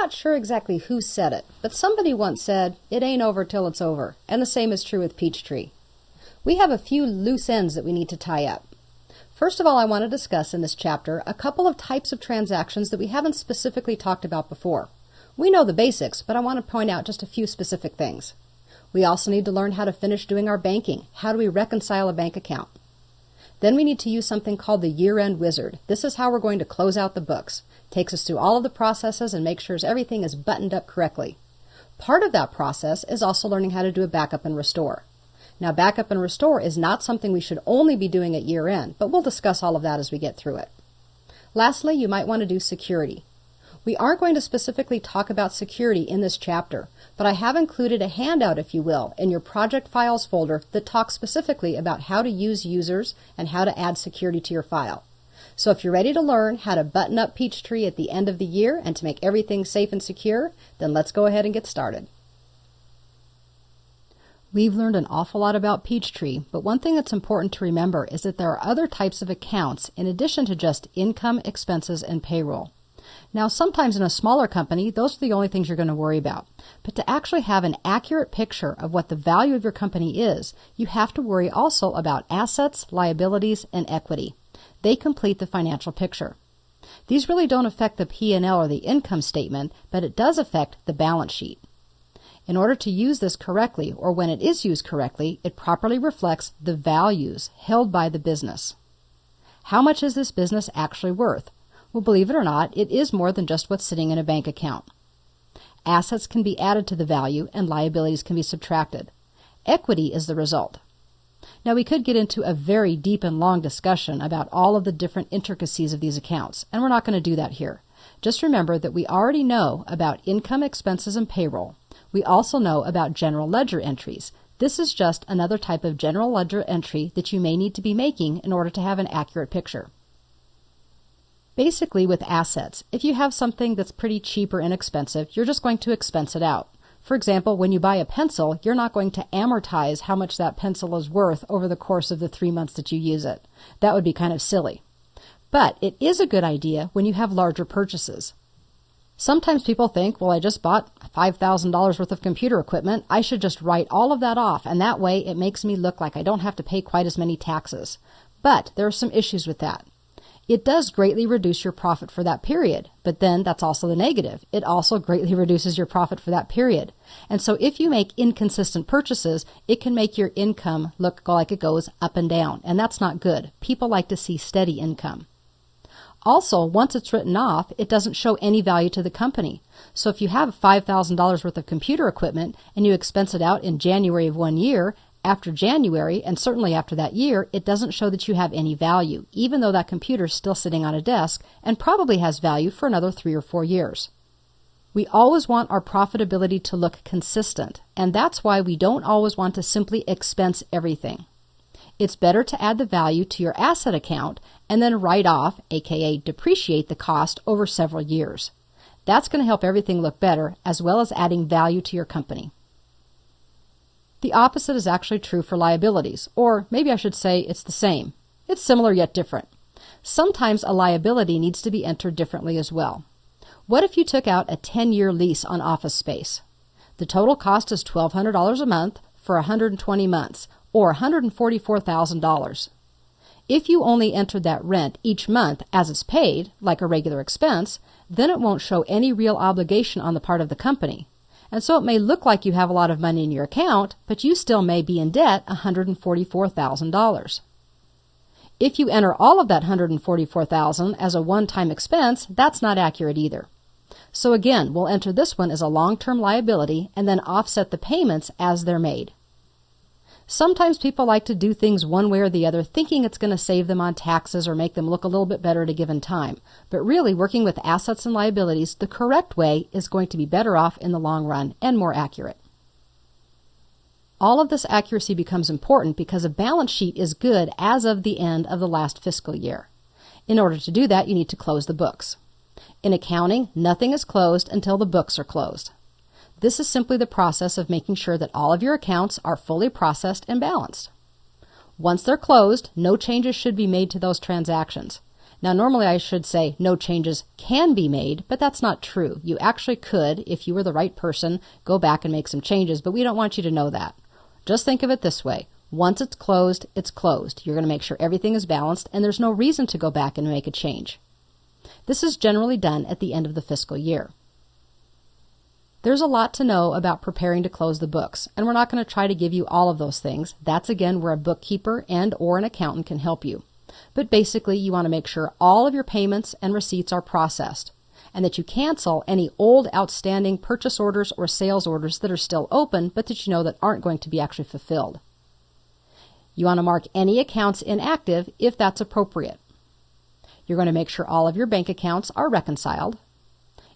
not sure exactly who said it, but somebody once said, "It ain't over till it's over," and the same is true with Peachtree. We have a few loose ends that we need to tie up. First of all, I want to discuss in this chapter a couple of types of transactions that we haven't specifically talked about before. We know the basics, but I want to point out just a few specific things. We also need to learn how to finish doing our banking. How do we reconcile a bank account? Then we need to use something called the year-end wizard. This is how we're going to close out the books. Takes us through all of the processes and makes sure everything is buttoned up correctly. Part of that process is also learning how to do a backup and restore. Now, backup and restore is not something we should only be doing at year-end, but we'll discuss all of that as we get through it. Lastly, you might want to do security. We aren't going to specifically talk about security in this chapter, but I have included a handout, if you will, in your project files folder that talks specifically about how to use users and how to add security to your file. So if you're ready to learn how to button up Peachtree at the end of the year and to make everything safe and secure, then let's go ahead and get started. We've learned an awful lot about Peachtree, but one thing that's important to remember is that there are other types of accounts in addition to just income, expenses, and payroll. Now, sometimes in a smaller company, those are the only things you're going to worry about. But to actually have an accurate picture of what the value of your company is, you have to worry also about assets, liabilities, and equity. They complete the financial picture. These really don't affect the P&L or the income statement, but it does affect the balance sheet. In order to use this correctly, or when it is used correctly, it properly reflects the values held by the business. How much is this business actually worth? Well, believe it or not, it is more than just what's sitting in a bank account. Assets can be added to the value and liabilities can be subtracted. Equity is the result. Now, we could get into a very deep and long discussion about all of the different intricacies of these accounts, and we're not going to do that here. Just remember that we already know about income, expenses, and payroll. We also know about general ledger entries. This is just another type of general ledger entry that you may need to be making in order to have an accurate picture. Basically, with assets, if you have something that's pretty cheap or inexpensive, you're just going to expense it out. For example, when you buy a pencil, you're not going to amortize how much that pencil is worth over the course of the 3 months that you use it. That would be kind of silly. But it is a good idea when you have larger purchases. Sometimes people think, well, I just bought $5,000 worth of computer equipment. I should just write all of that off, and that way it makes me look like I don't have to pay quite as many taxes. But there are some issues with that. It does greatly reduce your profit for that period, but then that's also the negative. It also greatly reduces your profit for that period. And so if you make inconsistent purchases, it can make your income look like it goes up and down, and that's not good. People like to see steady income. Also, once it's written off, it doesn't show any value to the company. So if you have $5,000 worth of computer equipment and you expense it out in January of one year, after January, and certainly after that year, it doesn't show that you have any value, even though that computer is still sitting on a desk and probably has value for another 3 or 4 years. We always want our profitability to look consistent, and that's why we don't always want to simply expense everything. It's better to add the value to your asset account and then write off, aka depreciate the cost over several years. That's going to help everything look better, as well as adding value to your company. The opposite is actually true for liabilities, or maybe I should say it's the same. It's similar yet different. Sometimes a liability needs to be entered differently as well. What if you took out a 10-year lease on office space? The total cost is $1,200 a month for 120 months, or $144,000. If you only entered that rent each month as it's paid, like a regular expense, then it won't show any real obligation on the part of the company. And so it may look like you have a lot of money in your account, but you still may be in debt $144,000. If you enter all of that $144,000 as a one-time expense, that's not accurate either. So again, we'll enter this one as a long-term liability and then offset the payments as they're made. Sometimes people like to do things one way or the other, thinking it's going to save them on taxes or make them look a little bit better at a given time. But really, working with assets and liabilities the correct way is going to be better off in the long run and more accurate. All of this accuracy becomes important because a balance sheet is good as of the end of the last fiscal year. In order to do that, you need to close the books. In accounting, nothing is closed until the books are closed. This is simply the process of making sure that all of your accounts are fully processed and balanced. Once they're closed, no changes should be made to those transactions. Now, normally I should say no changes can be made, but that's not true. You actually could, if you were the right person, go back and make some changes, but we don't want you to know that. Just think of it this way. Once it's closed, it's closed. You're going to make sure everything is balanced, and there's no reason to go back and make a change. This is generally done at the end of the fiscal year. There's a lot to know about preparing to close the books, and we're not going to try to give you all of those things. That's again where a bookkeeper and/or an accountant can help you. But basically, you want to make sure all of your payments and receipts are processed, and that you cancel any old outstanding purchase orders or sales orders that are still open, but that you know that aren't going to be actually fulfilled. You want to mark any accounts inactive if that's appropriate. You're going to make sure all of your bank accounts are reconciled,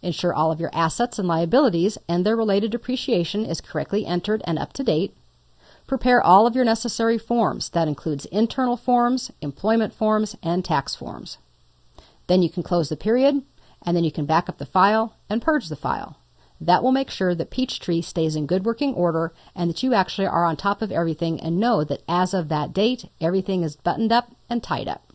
ensure all of your assets and liabilities and their related depreciation is correctly entered and up to date, prepare all of your necessary forms. That includes internal forms, employment forms, and tax forms. Then you can close the period, and then you can back up the file and purge the file. That will make sure that Peachtree stays in good working order and that you actually are on top of everything and know that as of that date, everything is buttoned up and tied up.